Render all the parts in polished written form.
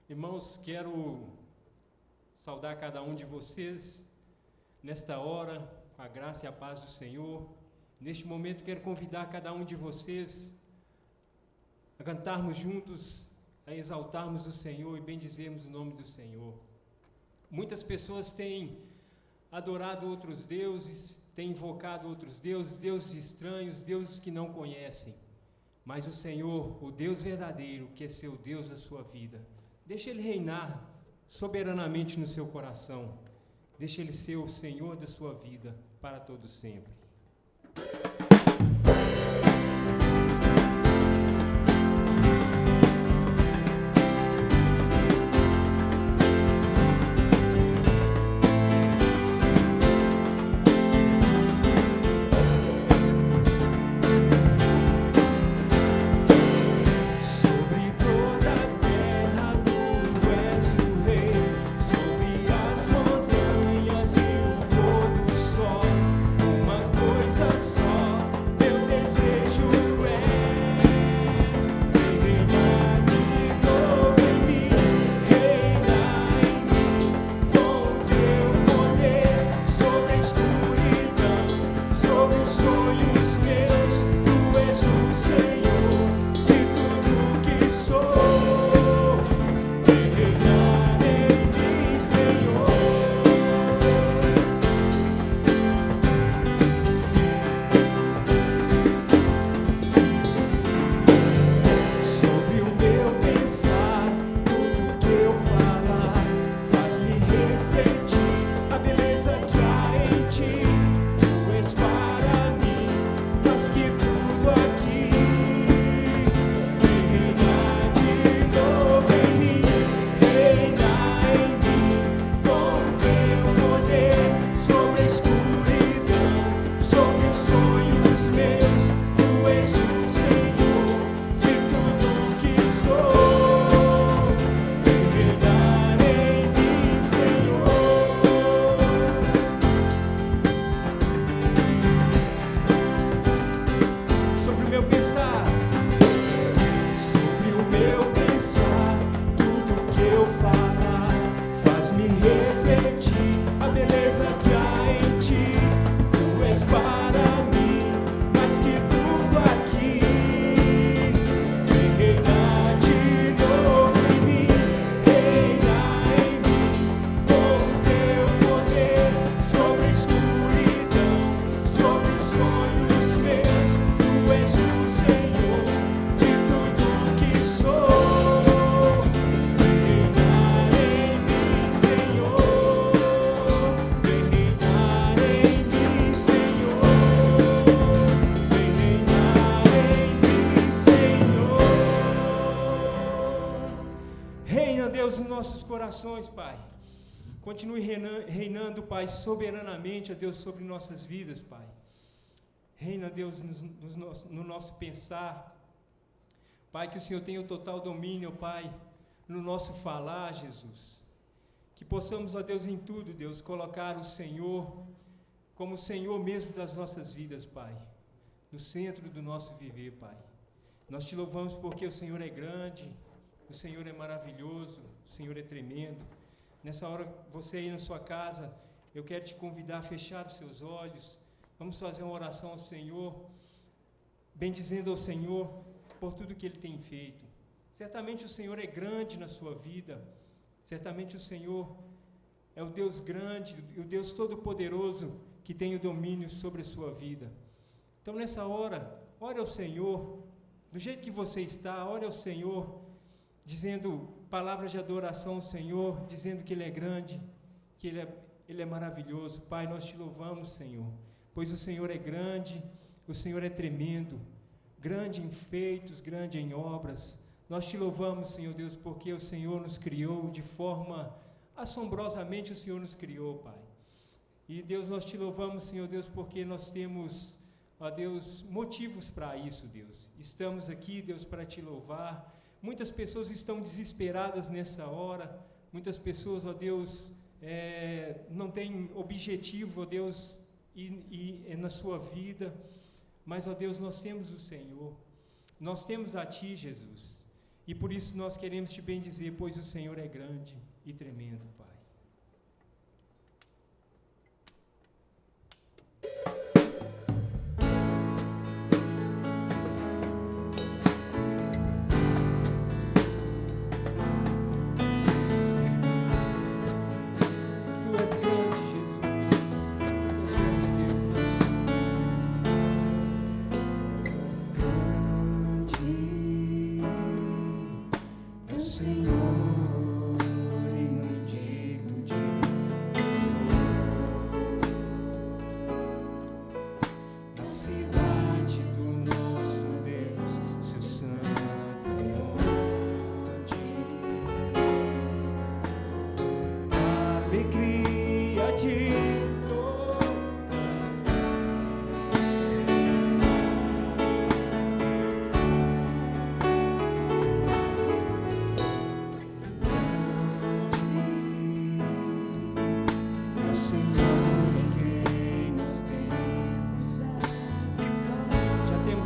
Irmãos, quero saudar cada um de vocês nesta hora, com a graça e a paz do Senhor. Neste momento, quero convidar cada um de vocês a cantarmos juntos, a exaltarmos o Senhor e bendizermos o nome do Senhor. Muitas pessoas têm adorado outros deuses, têm invocado outros deuses, deuses estranhos, deuses que não conhecem. Mas o Senhor, o Deus verdadeiro, que é seu Deus da sua vida, deixa Ele reinar soberanamente no seu coração. Deixa Ele ser o Senhor da sua vida para todo sempre. Corações, Pai. Continue reinando, Pai, soberanamente, ó Deus, sobre nossas vidas, Pai. Reina, Deus, no nosso pensar. Pai, que o Senhor tenha o total domínio, Pai, no nosso falar, Jesus. Que possamos, ó Deus, em tudo, Deus, colocar o Senhor como o Senhor mesmo das nossas vidas, Pai. No centro do nosso viver, Pai. Nós te louvamos porque o Senhor é grande, o Senhor é maravilhoso, o Senhor é tremendo. Nessa hora, você aí na sua casa, eu quero te convidar a fechar os seus olhos. Vamos fazer uma oração ao Senhor, bendizendo ao Senhor por tudo que Ele tem feito. Certamente o Senhor é grande na sua vida. Certamente o Senhor é o Deus grande, o Deus todo-poderoso que tem o domínio sobre a sua vida. Então, nessa hora, ore ao Senhor, do jeito que você está, ore ao Senhor, dizendo palavras de adoração ao Senhor, dizendo que Ele é grande, que Ele é maravilhoso. Pai, nós te louvamos, Senhor, pois o Senhor é grande, o Senhor é tremendo, grande em feitos, grande em obras. Nós te louvamos, Senhor Deus, porque o Senhor nos criou de forma assombrosamente, o Senhor nos criou, Pai. E, Deus, nós te louvamos, Senhor Deus, porque nós temos, ó Deus, motivos para isso, Deus. Estamos aqui, Deus, para te louvar. Muitas pessoas estão desesperadas nessa hora, muitas pessoas, ó Deus, não têm objetivo, ó Deus, na sua vida, mas, ó Deus, nós temos o Senhor, nós temos a Ti, Jesus, E por isso nós queremos te bendizer, pois o Senhor é grande e tremendo, Pai.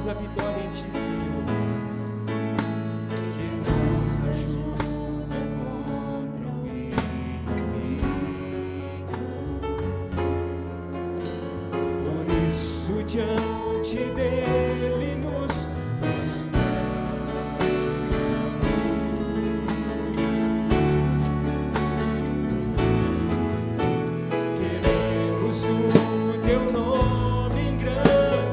A vitória em ti, Senhor, que nos ajuda contra o inimigo. Por isso, diante dele nos queremos o teu nome engrandecer.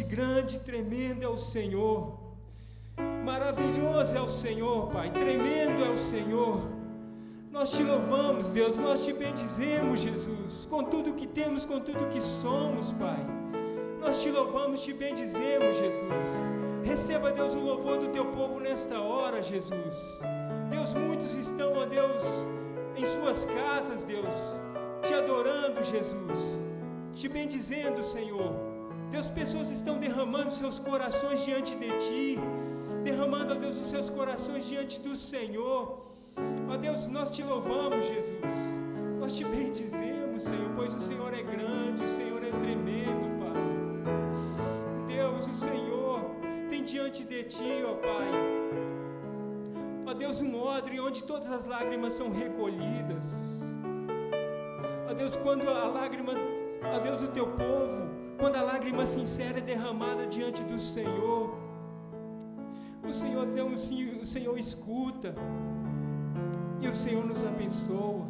Grande, tremendo é o Senhor, maravilhoso é o Senhor, Pai, tremendo é o Senhor. Nós te louvamos, Deus, nós te bendizemos, Jesus, com tudo que temos, com tudo que somos, Pai. Nós te louvamos, te bendizemos, Jesus. Receba, Deus, o louvor do teu povo nesta hora, Jesus. Deus, muitos estão, ó Deus, em suas casas, Deus, te adorando, Jesus, te bendizendo, Senhor. Deus, pessoas estão derramando seus corações diante de ti, derramando, ó Deus, os seus corações diante do Senhor. Ó Deus, nós te louvamos, Jesus, nós te bendizemos, Senhor, pois o Senhor é grande, o Senhor é tremendo, Pai. Deus, o Senhor tem diante de ti, ó Pai, ó Deus, um odre onde todas as lágrimas são recolhidas. Ó Deus, quando a lágrima, ó Deus, do teu povo, quando a lágrima sincera é derramada diante do Senhor, o Senhor, Deus, o Senhor escuta e o Senhor nos abençoa.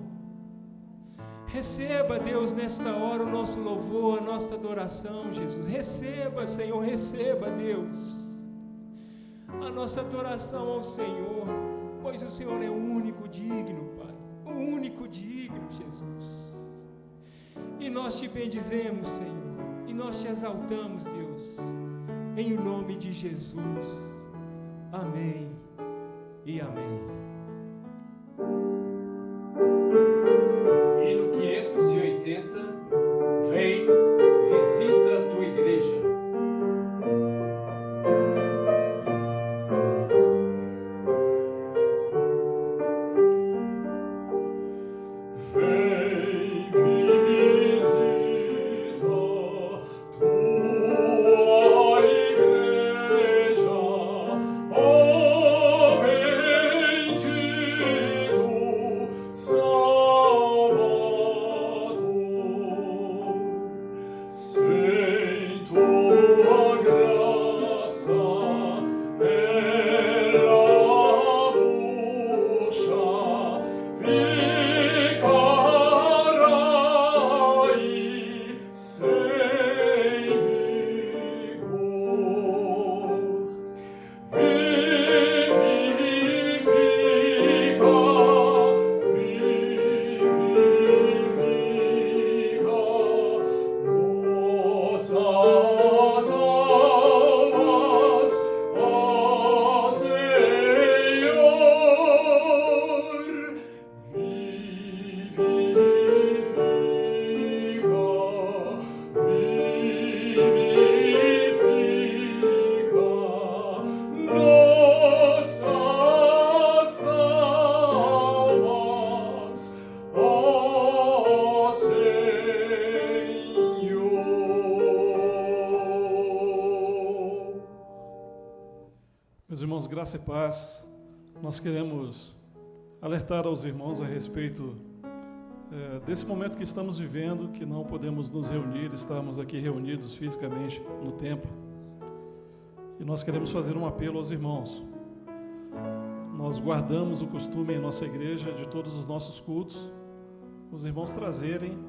Receba, Deus, nesta hora o nosso louvor, a nossa adoração, Jesus. Receba, Senhor, receba, Deus, a nossa adoração ao Senhor, pois o Senhor é o único digno, Pai, o único digno, Jesus. E nós te bendizemos, Senhor, e nós te exaltamos, Deus, em nome de Jesus. Amém e amém. Hino 580, vem, visita a tua igreja. Meus irmãos, graça e paz. Nós queremos alertar aos irmãos a respeito desse momento que estamos vivendo, que não podemos nos reunir, estamos aqui reunidos fisicamente no templo. E nós queremos fazer um apelo aos irmãos. Nós guardamos o costume em nossa igreja de todos os nossos cultos, os irmãos trazerem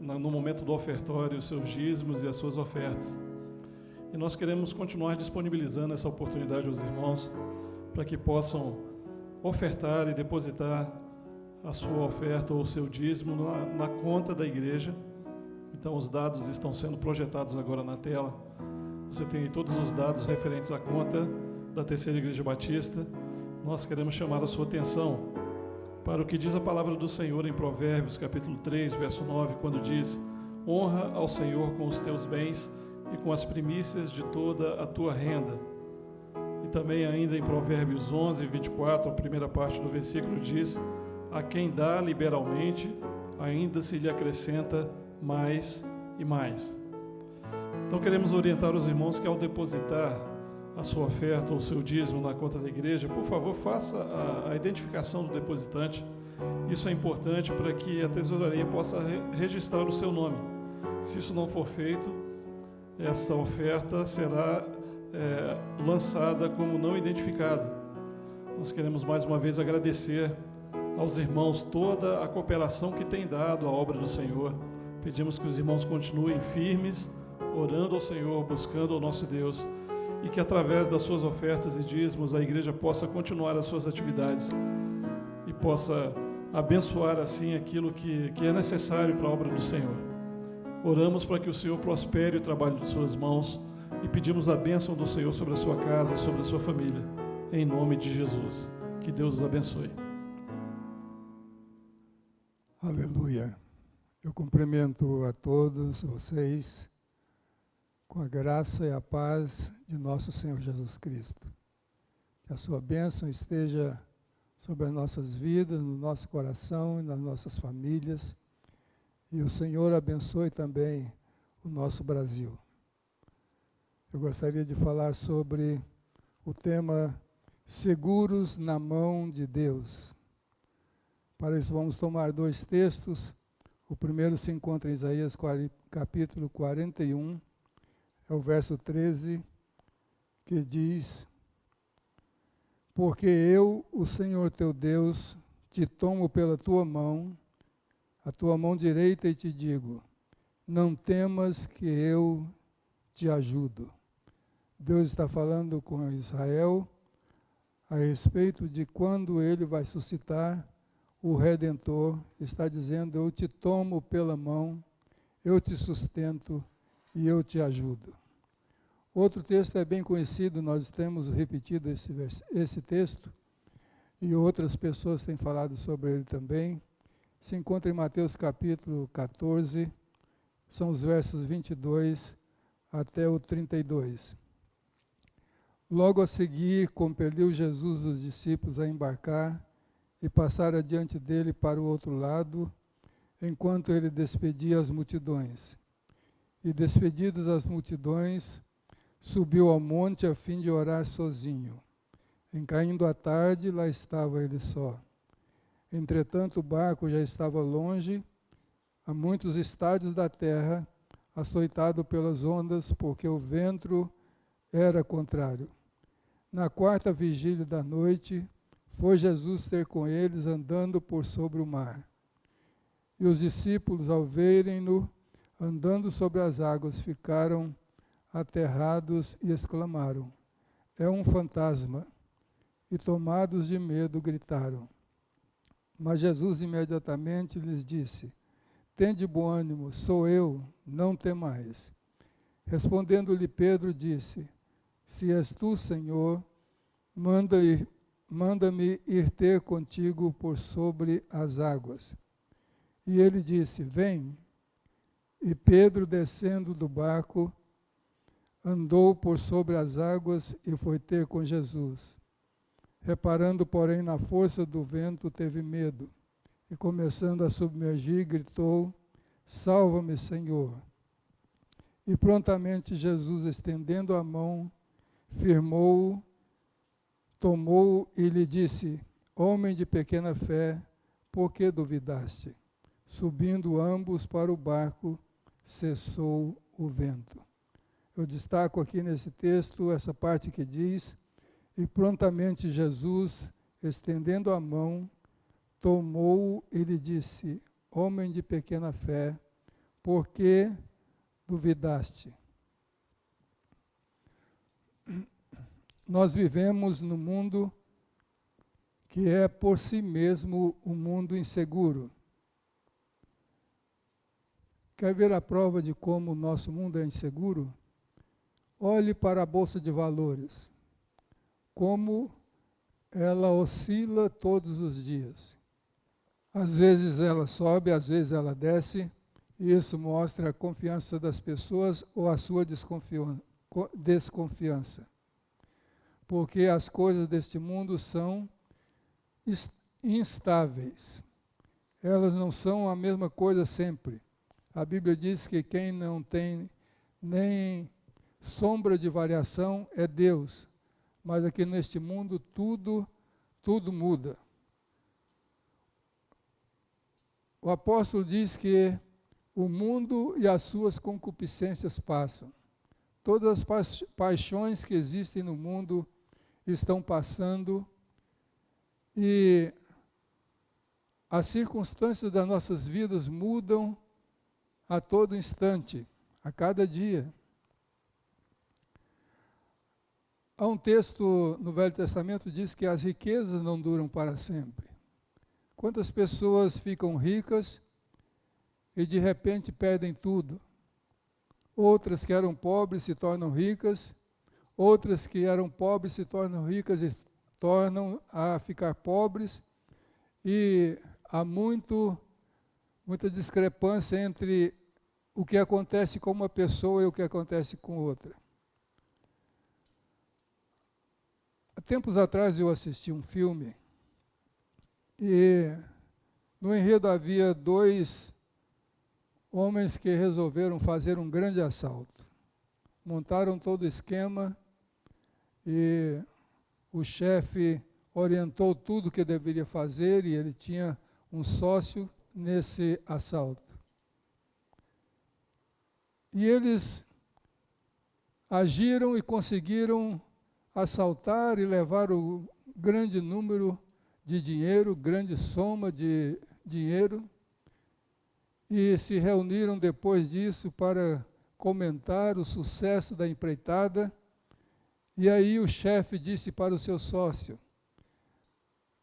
no momento do ofertório os seus dízimos e as suas ofertas. E nós queremos continuar disponibilizando essa oportunidade aos irmãos para que possam ofertar e depositar a sua oferta ou o seu dízimo na conta da igreja. Então os dados estão sendo projetados agora na tela. Você tem aí todos os dados referentes à conta da Terceira Igreja Batista. Nós queremos chamar a sua atenção para o que diz a palavra do Senhor em Provérbios, capítulo 3, verso 9, quando diz: honra ao Senhor com os teus bens e com as primícias de toda a tua renda. E também ainda em Provérbios 11, 24, a primeira parte do versículo diz: a quem dá liberalmente, ainda se lhe acrescenta mais e mais. Então queremos orientar os irmãos que ao depositar a sua oferta ou o seu dízimo na conta da igreja, por favor, faça a identificação do depositante. Isso é importante para que a tesouraria possa registrar o seu nome. Se isso não for feito, essa oferta será lançada como não identificada. Nós queremos mais uma vez agradecer aos irmãos toda a cooperação que tem dado à obra do Senhor. Pedimos que os irmãos continuem firmes, orando ao Senhor, buscando ao nosso Deus, e que através das suas ofertas e dízimos a igreja possa continuar as suas atividades e possa abençoar assim aquilo que é necessário para a obra do Senhor. Oramos para que o Senhor prospere o trabalho de suas mãos e pedimos a bênção do Senhor sobre a sua casa e sobre a sua família, em nome de Jesus. Que Deus os abençoe. Aleluia. Eu cumprimento a todos vocês com a graça e a paz de nosso Senhor Jesus Cristo. Que a sua bênção esteja sobre as nossas vidas, no nosso coração e nas nossas famílias. E o Senhor abençoe também o nosso Brasil. Eu gostaria de falar sobre o tema Seguros na Mão de Deus. Para isso vamos tomar 2 textos. O primeiro se encontra em Isaías capítulo 41, é o verso 13, que diz: Porque eu, o Senhor teu Deus, te tomo pela tua mão, a tua mão direita, e te digo, não temas que eu te ajudo. Deus está falando com Israel a respeito de quando ele vai suscitar o Redentor. Está dizendo, eu te tomo pela mão, eu te sustento e eu te ajudo. Outro texto é bem conhecido, nós temos repetido esse texto, e outras pessoas têm falado sobre ele também. Se encontra em Mateus capítulo 14, são os versos 22 até o 32. Logo a seguir, compeliu Jesus os discípulos a embarcar e passar adiante dele para o outro lado, enquanto ele despedia as multidões. E despedidas as multidões, subiu ao monte a fim de orar sozinho. Em caindo a tarde, lá estava ele só. Entretanto, o barco já estava longe, a muitos estádios da terra, açoitado pelas ondas, porque o vento era contrário. Na 4ª vigília da noite, foi Jesus ter com eles andando por sobre o mar. E os discípulos, ao verem-no andando sobre as águas, ficaram aterrados e exclamaram, é um fantasma. E tomados de medo, gritaram. Mas Jesus imediatamente lhes disse, tende bom ânimo, sou eu, não temais. Respondendo-lhe Pedro, disse, se és tu, Senhor, manda-me ir ter contigo por sobre as águas. E ele disse, vem. E Pedro, descendo do barco, andou por sobre as águas e foi ter com Jesus. Reparando, porém, na força do vento, teve medo. E começando a submergir, gritou, salva-me, Senhor. E prontamente Jesus, estendendo a mão, firmou-o, tomou-o e lhe disse, homem de pequena fé, por que duvidaste? Subindo ambos para o barco, cessou o vento. Eu destaco aqui nesse texto essa parte que diz, e prontamente Jesus, estendendo a mão, tomou-o e lhe disse, homem de pequena fé, por que duvidaste? Nós vivemos num mundo que é por si mesmo um mundo inseguro. Quer ver a prova de como o nosso mundo é inseguro? Olhe para a Bolsa de Valores, como ela oscila todos os dias. Às vezes ela sobe, às vezes ela desce, e isso mostra a confiança das pessoas ou a sua desconfiança. Porque as coisas deste mundo são instáveis. Elas não são a mesma coisa sempre. A Bíblia diz que quem não tem nem sombra de variação é Deus. Mas aqui neste mundo tudo muda. O apóstolo diz que o mundo e as suas concupiscências passam. Todas as paixões que existem no mundo estão passando e as circunstâncias das nossas vidas mudam a todo instante, a cada dia. Há um texto no Velho Testamento que diz que as riquezas não duram para sempre. Quantas pessoas ficam ricas e de repente perdem tudo? outras que eram pobres se tornam ricas, outras que eram pobres se tornam ricas e tornam a ficar pobres, e há muita discrepância entre o que acontece com uma pessoa e o que acontece com outra. Há tempos atrás eu assisti um filme e no enredo havia 2 homens que resolveram fazer um grande assalto. Montaram todo o esquema e o chefe orientou tudo o que deveria fazer e ele tinha um sócio nesse assalto. E eles agiram e conseguiram assaltar e levar o grande número de dinheiro, grande soma de dinheiro, e se reuniram depois disso para comentar o sucesso da empreitada. E aí o chefe disse para o seu sócio: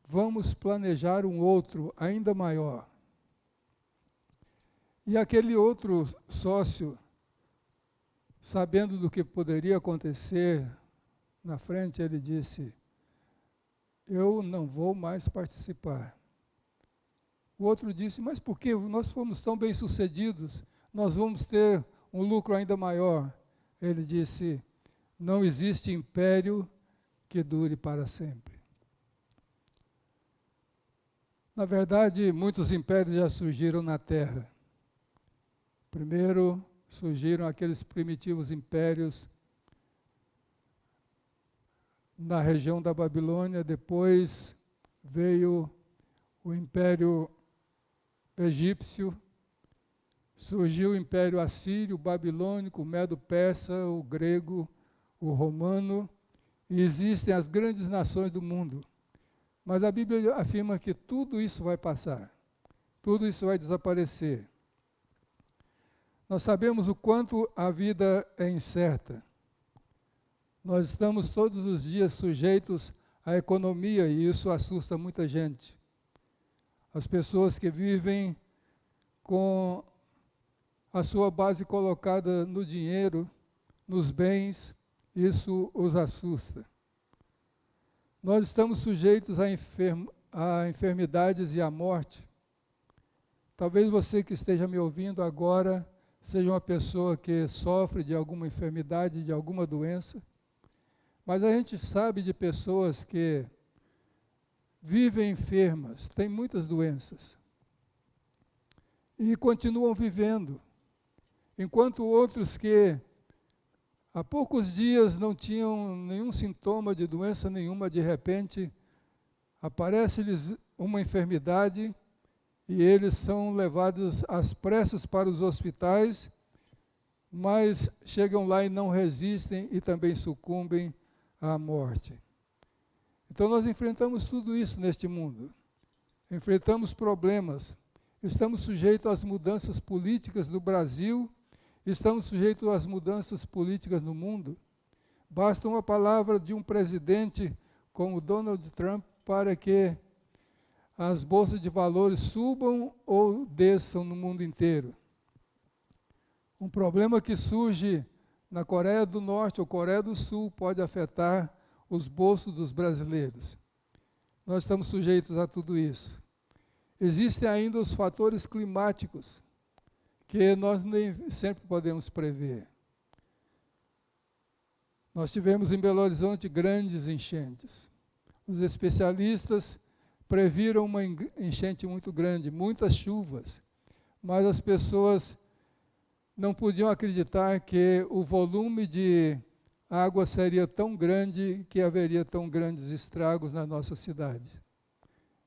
vamos planejar um outro ainda maior. E aquele outro sócio, sabendo do que poderia acontecer na frente, ele disse: eu não vou mais participar. O outro disse: mas por que? Nós fomos tão bem-sucedidos, nós vamos ter um lucro ainda maior. Ele disse: não existe império que dure para sempre. Na verdade, muitos impérios já surgiram na Terra. Primeiro surgiram aqueles primitivos impérios na região da Babilônia, depois veio o Império Egípcio, surgiu o Império Assírio, o Babilônico, o Medo-Persa, o Grego, o Romano, e existem as grandes nações do mundo. Mas a Bíblia afirma que tudo isso vai passar, tudo isso vai desaparecer. Nós sabemos o quanto a vida é incerta. Nós estamos todos os dias sujeitos à economia e isso assusta muita gente. As pessoas que vivem com a sua base colocada no dinheiro, nos bens, isso os assusta. Nós estamos sujeitos a enfermidades e à morte. Talvez você que esteja me ouvindo agora seja uma pessoa que sofre de alguma enfermidade, de alguma doença. Mas a gente sabe de pessoas que vivem enfermas, têm muitas doenças, e continuam vivendo, enquanto outros que há poucos dias não tinham nenhum sintoma de doença nenhuma, de repente aparece-lhes uma enfermidade e eles são levados às pressas para os hospitais, mas chegam lá e não resistem e também sucumbem à morte. Então nós enfrentamos tudo isso neste mundo. Enfrentamos problemas. Estamos sujeitos às mudanças políticas do Brasil, estamos sujeitos às mudanças políticas no mundo. Basta uma palavra de um presidente como Donald Trump para que as bolsas de valores subam ou desçam no mundo inteiro. Um problema que surge na Coreia do Norte ou Coreia do Sul pode afetar os bolsos dos brasileiros. Nós estamos sujeitos a tudo isso. Existem ainda os fatores climáticos, que nós nem sempre podemos prever. Nós tivemos em Belo Horizonte grandes enchentes. Os especialistas previram uma enchente muito grande, muitas chuvas, mas as pessoas não podiam acreditar que o volume de água seria tão grande que haveria tão grandes estragos na nossa cidade.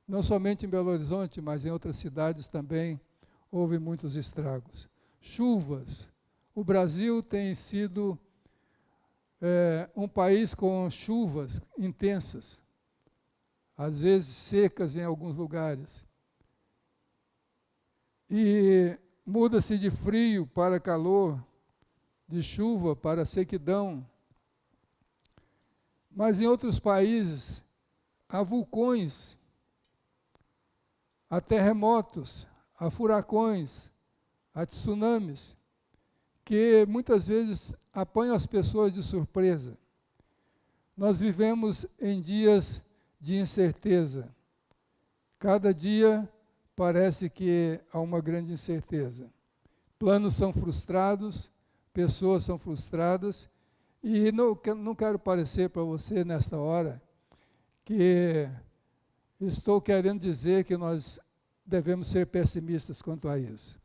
Não somente em Belo Horizonte, mas em outras cidades também houve muitos estragos. Chuvas. O Brasil tem sido um país com chuvas intensas, às vezes secas em alguns lugares. E muda-se de frio para calor, de chuva para sequidão. Mas em outros países há vulcões, há terremotos, há furacões, há tsunamis, que muitas vezes apanham as pessoas de surpresa. Nós vivemos em dias de incerteza. Cada dia parece que há uma grande incerteza. Planos são frustrados, pessoas são frustradas, e não quero parecer para você nesta hora que estou querendo dizer que nós devemos ser pessimistas quanto a isso.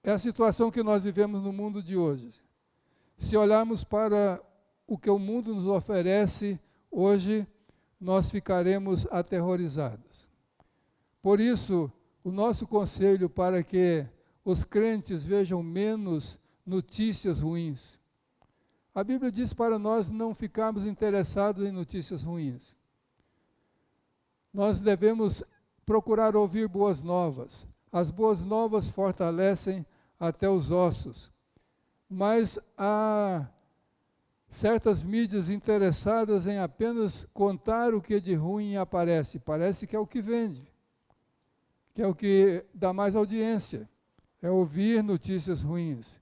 É a situação que nós vivemos no mundo de hoje. Se olharmos para o que o mundo nos oferece hoje, nós ficaremos aterrorizados. Por isso, o nosso conselho para que os crentes vejam menos notícias ruins. A Bíblia diz para nós não ficarmos interessados em notícias ruins. Nós devemos procurar ouvir boas novas. As boas novas fortalecem até os ossos. Mas há certas mídias interessadas em apenas contar o que de ruim aparece. Parece que é o que vende, que é o que dá mais audiência, é ouvir notícias ruins.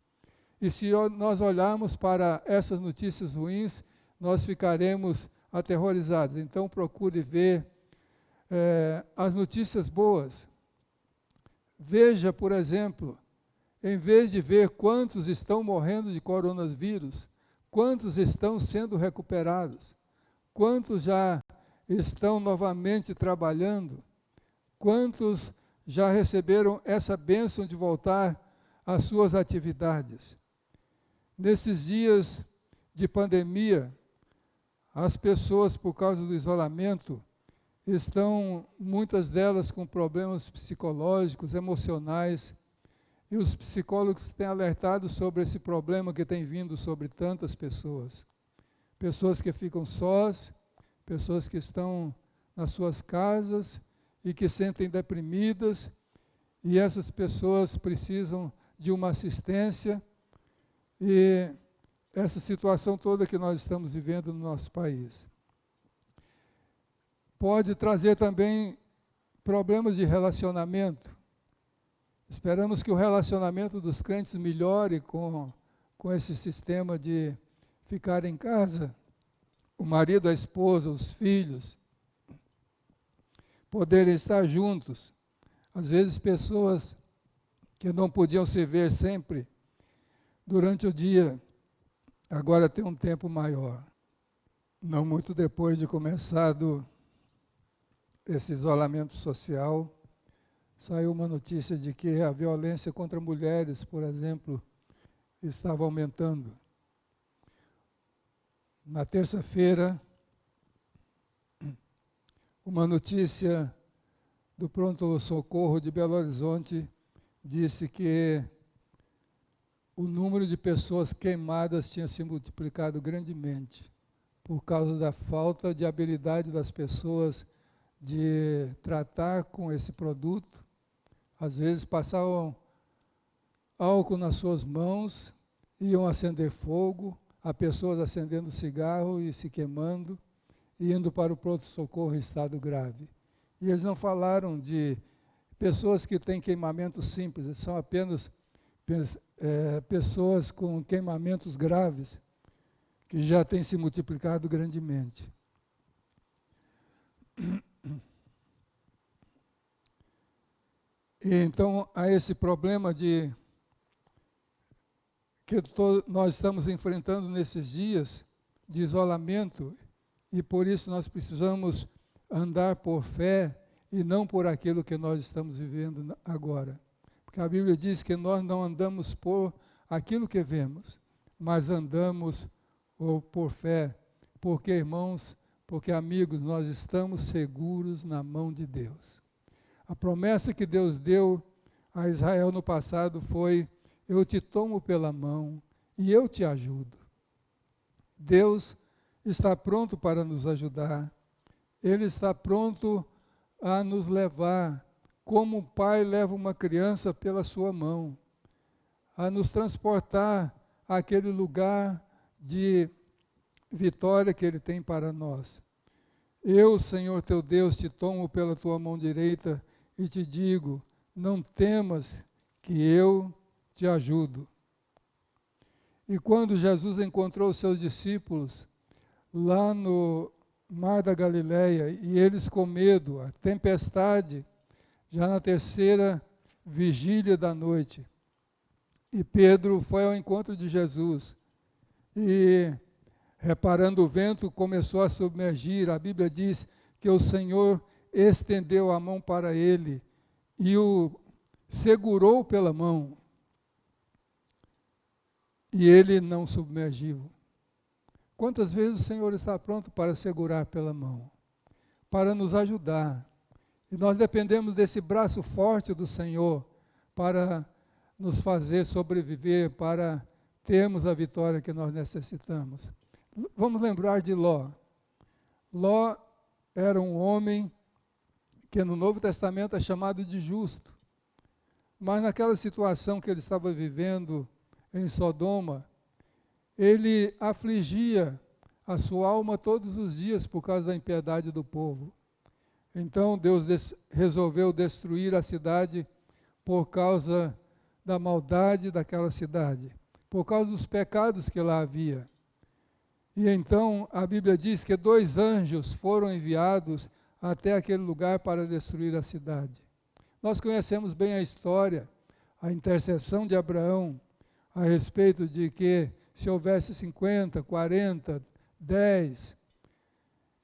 E se nós olharmos para essas notícias ruins, nós ficaremos aterrorizados. Então procure ver as notícias boas. Veja, por exemplo, em vez de ver quantos estão morrendo de coronavírus, quantos estão sendo recuperados, quantos já estão novamente trabalhando, quantos já receberam essa bênção de voltar às suas atividades. Nesses dias de pandemia, as pessoas, por causa do isolamento, estão, muitas delas, com problemas psicológicos, emocionais, e os psicólogos têm alertado sobre esse problema que tem vindo sobre tantas pessoas. Pessoas que ficam sós, pessoas que estão nas suas casas e que sentem deprimidas, e essas pessoas precisam de uma assistência, e essa situação toda que nós estamos vivendo no nosso país. Pode trazer também problemas de relacionamento. Esperamos que o relacionamento dos crentes melhore com esse sistema de ficar em casa, o marido, a esposa, os filhos, poderem estar juntos. Às vezes pessoas que não podiam se ver sempre durante o dia, agora tem um tempo maior. Não muito depois de começado esse isolamento social, saiu uma notícia de que a violência contra mulheres, por exemplo, estava aumentando. Na terça-feira, uma notícia do pronto-socorro de Belo Horizonte disse que o número de pessoas queimadas tinha se multiplicado grandemente por causa da falta de habilidade das pessoas de tratar com esse produto. Às vezes passavam álcool nas suas mãos, iam acender fogo, há pessoas acendendo cigarro e se queimando, e indo para o pronto-socorro em estado grave. E eles não falaram de pessoas que têm queimamentos simples, são apenas pessoas com queimamentos graves, que já têm se multiplicado grandemente. E então, há esse problema que nós estamos enfrentando nesses dias de isolamento, e por isso nós precisamos andar por fé e não por aquilo que nós estamos vivendo agora. Porque a Bíblia diz que nós não andamos por aquilo que vemos, mas andamos por fé. Porque, irmãos, porque, amigos, nós estamos seguros na mão de Deus. A promessa que Deus deu a Israel no passado foi: eu te tomo pela mão e eu te ajudo. Deus está pronto para nos ajudar. Ele está pronto a nos levar, como um pai leva uma criança pela sua mão, a nos transportar àquele lugar de vitória que Ele tem para nós. Eu, Senhor teu Deus, te tomo pela tua mão direita e te digo: não temas, que eu te ajudo. E quando Jesus encontrou os seus discípulos lá no mar da Galileia, e eles com medo, a tempestade, já na terceira vigília da noite, e Pedro foi ao encontro de Jesus, e reparando o vento, começou a submergir. A Bíblia diz que o Senhor estendeu a mão para ele e o segurou pela mão, e ele não submergiu. Quantas vezes o Senhor está pronto para segurar pela mão, para nos ajudar, e nós dependemos desse braço forte do Senhor para nos fazer sobreviver, para termos a vitória que nós necessitamos. Vamos lembrar de Ló. Ló era um homem que no Novo Testamento é chamado de justo, mas naquela situação que ele estava vivendo em Sodoma, ele afligia a sua alma todos os dias por causa da impiedade do povo. Então Deus resolveu destruir a cidade por causa da maldade daquela cidade, por causa dos pecados que lá havia. E então a Bíblia diz que 2 anjos foram enviados até aquele lugar para destruir a cidade. Nós conhecemos bem a história, a intercessão de Abraão a respeito de que se houvesse 50, 40, 10,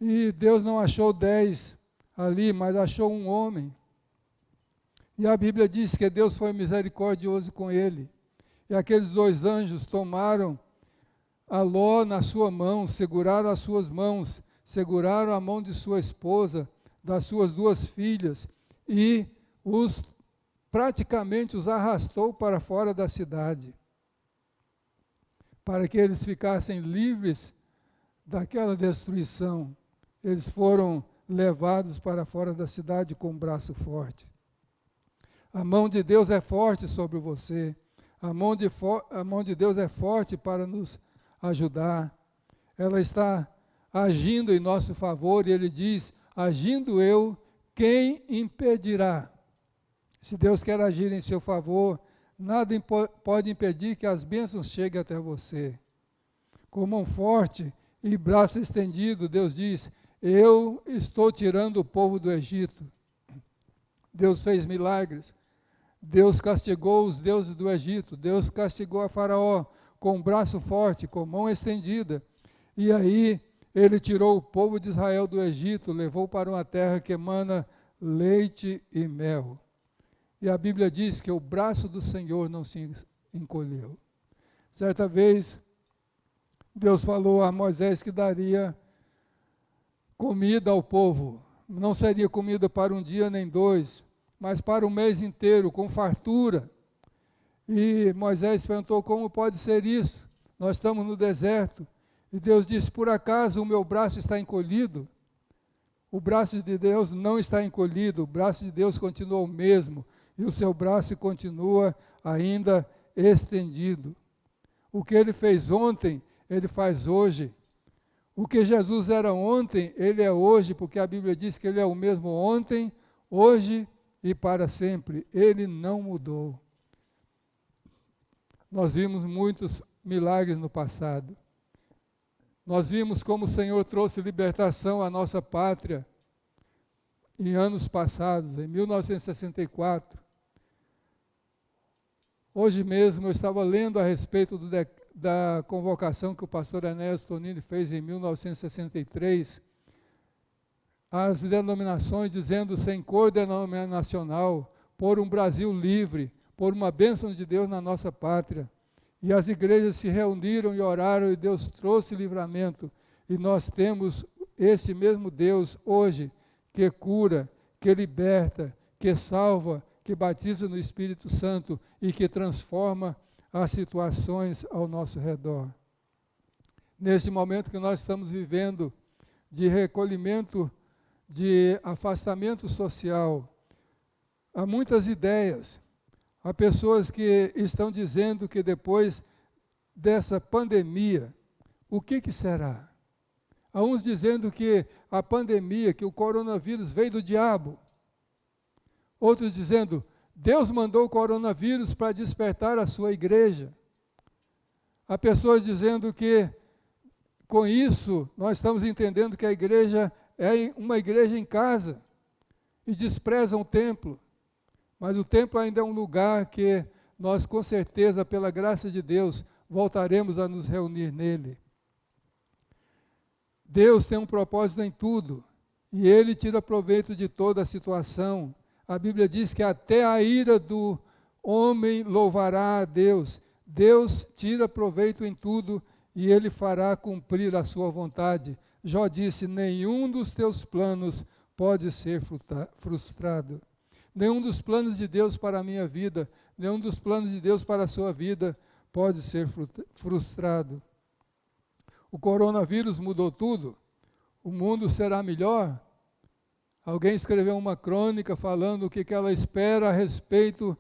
e Deus não achou 10 ali, mas achou um homem. E a Bíblia diz que Deus foi misericordioso com ele. E aqueles 2 anjos tomaram a Ló na sua mão, seguraram as suas mãos, seguraram a mão de sua esposa, das suas 2 filhas, e praticamente os arrastou para fora da cidade, para que eles ficassem livres daquela destruição. Eles foram levados para fora da cidade com um braço forte. A mão de Deus é forte sobre você. A mão de Deus é forte para nos ajudar. Ela está agindo em nosso favor, e ele diz: agindo eu, quem impedirá? Se Deus quer agir em seu favor, nada pode impedir que as bênçãos cheguem até você. Com mão forte e braço estendido, Deus diz: eu estou tirando o povo do Egito. Deus fez milagres. Deus castigou os deuses do Egito. Deus castigou a Faraó com um braço forte, com mão estendida. E aí ele tirou o povo de Israel do Egito, levou para uma terra que emana leite e mel. E a Bíblia diz que o braço do Senhor não se encolheu. Certa vez, Deus falou a Moisés que daria comida ao povo. Não seria comida para um dia nem 2, mas para um mês inteiro, com fartura. E Moisés perguntou: como pode ser isso? Nós estamos no deserto. E Deus disse: por acaso o meu braço está encolhido? O braço de Deus não está encolhido, o braço de Deus continua o mesmo, e o seu braço continua ainda estendido. O que ele fez ontem, ele faz hoje. O que Jesus era ontem, ele é hoje, porque a Bíblia diz que ele é o mesmo ontem, hoje e para sempre. Ele não mudou. Nós vimos muitos milagres no passado. Nós vimos como o Senhor trouxe libertação à nossa pátria em anos passados, em 1964. Hoje mesmo eu estava lendo a respeito da convocação que o pastor Enéas Tonini fez em 1963, as denominações dizendo sem cor denominacional, por um Brasil livre, por uma bênção de Deus na nossa pátria. E as igrejas se reuniram e oraram, e Deus trouxe livramento. E nós temos esse mesmo Deus hoje, que cura, que liberta, que salva, que batiza no Espírito Santo e que transforma as situações ao nosso redor. Nesse momento que nós estamos vivendo de recolhimento, de afastamento social, há muitas ideias. Há pessoas que estão dizendo que depois dessa pandemia, o que será? Há uns dizendo que a pandemia, que o coronavírus veio do diabo. Outros dizendo, Deus mandou o coronavírus para despertar a sua igreja. Há pessoas dizendo que, com isso, nós estamos entendendo que a igreja é uma igreja em casa e desprezam o templo. Mas o templo ainda é um lugar que nós, com certeza, pela graça de Deus, voltaremos a nos reunir nele. Deus tem um propósito em tudo e Ele tira proveito de toda a situação. A Bíblia diz que até a ira do homem louvará a Deus. Deus tira proveito em tudo e Ele fará cumprir a sua vontade. Jó disse, nenhum dos teus planos pode ser frustrado. Nenhum dos planos de Deus para a minha vida, nenhum dos planos de Deus para a sua vida pode ser frustrado. O coronavírus mudou tudo. O mundo será melhor. Alguém escreveu uma crônica falando o que ela espera a respeito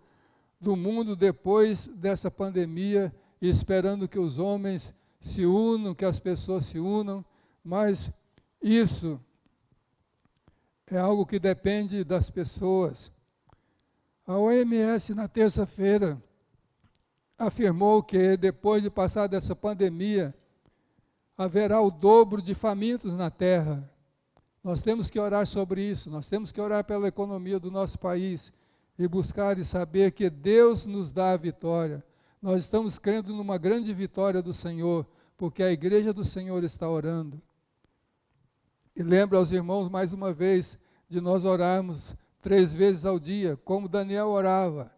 do mundo depois dessa pandemia e esperando que os homens se unam, que as pessoas se unam, mas isso é algo que depende das pessoas. A OMS, na terça-feira, afirmou que depois de passar dessa pandemia, haverá o dobro de famintos na terra. Nós temos que orar sobre isso, nós temos que orar pela economia do nosso país e buscar e saber que Deus nos dá a vitória. Nós estamos crendo numa grande vitória do Senhor, porque a igreja do Senhor está orando. E lembro aos irmãos, mais uma vez, de nós orarmos 3 vezes ao dia, como Daniel orava.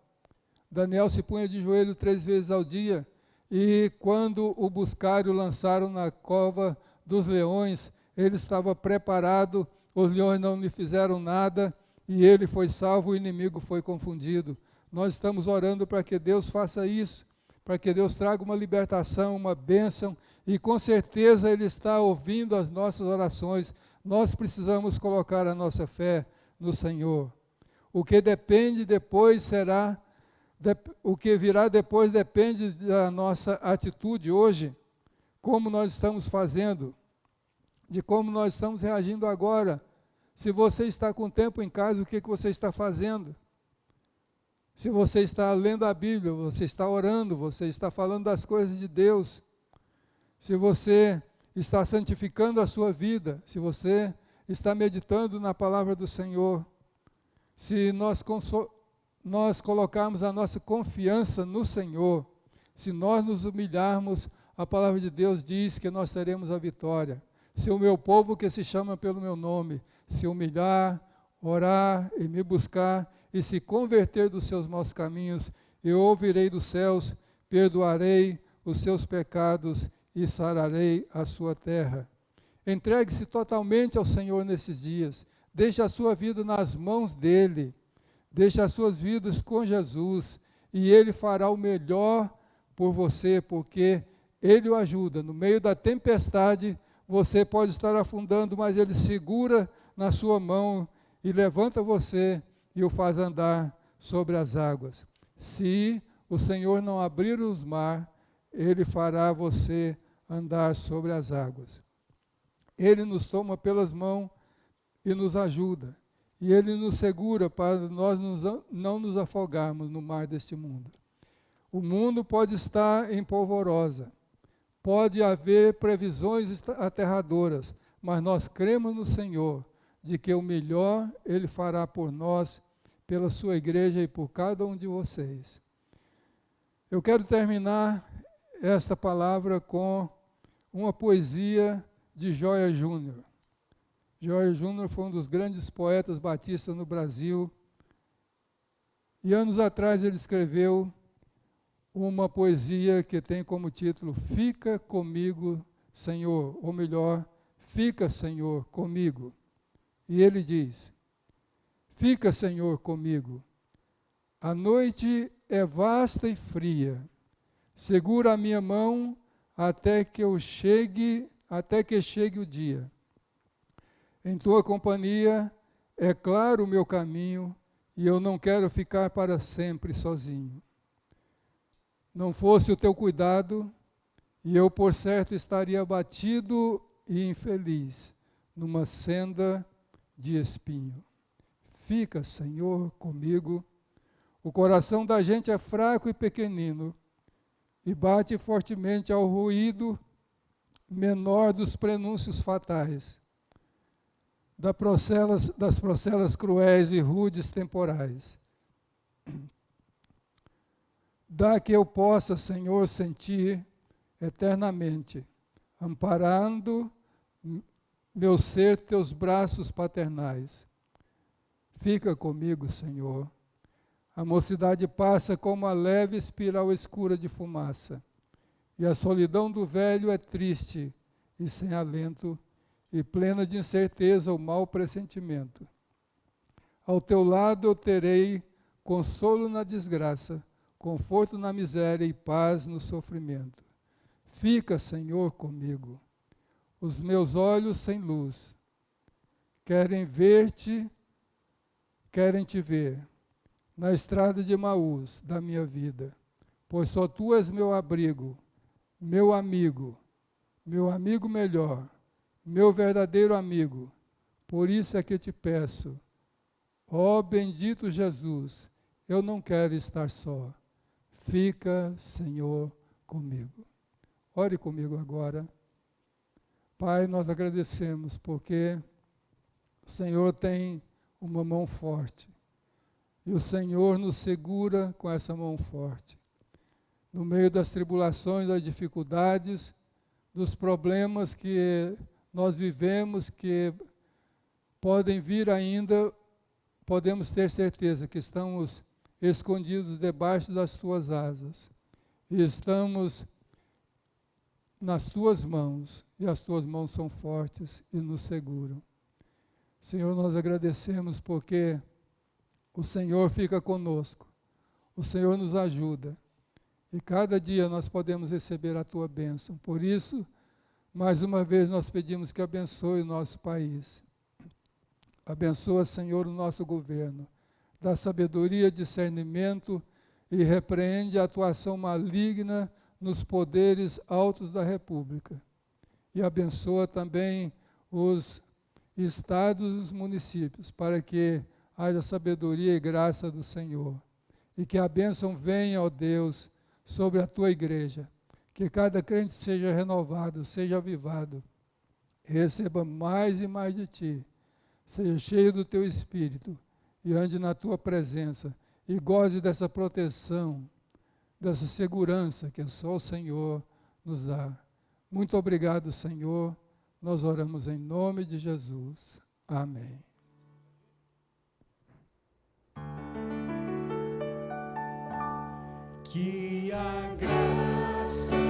Daniel se punha de joelho 3 vezes ao dia, e quando o buscaram e o lançaram na cova dos leões, ele estava preparado, os leões não lhe fizeram nada, e ele foi salvo, o inimigo foi confundido. Nós estamos orando para que Deus faça isso, para que Deus traga uma libertação, uma bênção, e com certeza Ele está ouvindo as nossas orações. Nós precisamos colocar a nossa fé no Senhor. O que depende depois será, o que virá depois depende da nossa atitude hoje, como nós estamos fazendo, de como nós estamos reagindo agora. Se você está com tempo em casa, o que você está fazendo? Se você está lendo a Bíblia, você está orando, você está falando das coisas de Deus. Se você está santificando a sua vida, se você está meditando na palavra do Senhor, se nós colocarmos a nossa confiança no Senhor, se nós nos humilharmos, a palavra de Deus diz que nós teremos a vitória. Se o meu povo que se chama pelo meu nome se humilhar, orar e me buscar e se converter dos seus maus caminhos, eu ouvirei dos céus, perdoarei os seus pecados e sararei a sua terra. Entregue-se totalmente ao Senhor nesses dias. Deixe a sua vida nas mãos dEle. Deixe as suas vidas com Jesus. E Ele fará o melhor por você, porque Ele o ajuda. No meio da tempestade, você pode estar afundando, mas Ele segura na sua mão e levanta você e o faz andar sobre as águas. Se o Senhor não abrir os mares, Ele fará você andar sobre as águas. Ele nos toma pelas mãos e nos ajuda. E Ele nos segura para nós não nos afogarmos no mar deste mundo. O mundo pode estar em polvorosa, pode haver previsões aterradoras, mas nós cremos no Senhor, de que o melhor Ele fará por nós, pela sua igreja e por cada um de vocês. Eu quero terminar esta palavra com uma poesia de Joia Júnior. Joia Júnior foi um dos grandes poetas batistas no Brasil. E anos atrás ele escreveu uma poesia que tem como título Fica comigo, Senhor, ou melhor, Fica, Senhor, comigo. E ele diz, fica, Senhor, comigo. A noite é vasta e fria. Segura a minha mão até que chegue o dia. Em tua companhia é claro o meu caminho e eu não quero ficar para sempre sozinho. Não fosse o teu cuidado e eu por certo estaria abatido e infeliz numa senda de espinho. Fica, Senhor, comigo. O coração da gente é fraco e pequenino, e bate fortemente ao ruído menor dos prenúncios fatais, das procelas cruéis e rudes temporais. Dá que eu possa, Senhor, sentir eternamente, amparando meu ser teus braços paternais. Fica comigo, Senhor. A mocidade passa como a leve espiral escura de fumaça, e a solidão do velho é triste e sem alento, e plena de incerteza o mau pressentimento. Ao teu lado eu terei consolo na desgraça, conforto na miséria e paz no sofrimento. Fica, Senhor, comigo. Os meus olhos sem luz querem ver-te, querem te ver, na estrada de Emaús da minha vida, pois só tu és meu abrigo, meu amigo melhor, meu verdadeiro amigo. Por isso é que te peço, ó bendito Jesus, eu não quero estar só. Fica, Senhor, comigo. Ore comigo agora. Pai, nós agradecemos porque o Senhor tem uma mão forte. E o Senhor nos segura com essa mão forte. No meio das tribulações, das dificuldades, dos problemas que nós vivemos, que podem vir ainda, podemos ter certeza que estamos escondidos debaixo das tuas asas. E estamos nas tuas mãos, e as tuas mãos são fortes e nos seguram. Senhor, nós agradecemos porque o Senhor fica conosco, o Senhor nos ajuda, e cada dia nós podemos receber a tua bênção. Por isso, mais uma vez nós pedimos que abençoe o nosso país. Abençoa, Senhor, o nosso governo, dá sabedoria, discernimento e repreende a atuação maligna nos poderes altos da República. E abençoa também os estados e os municípios, para que haja sabedoria e graça do Senhor. E que a bênção venha, ó Deus, sobre a tua igreja. Que cada crente seja renovado, seja avivado, receba mais e mais de ti, seja cheio do teu Espírito e ande na tua presença e goze dessa proteção, dessa segurança que só o Senhor nos dá. Muito obrigado, Senhor. Nós oramos em nome de Jesus. Amém. Que a graça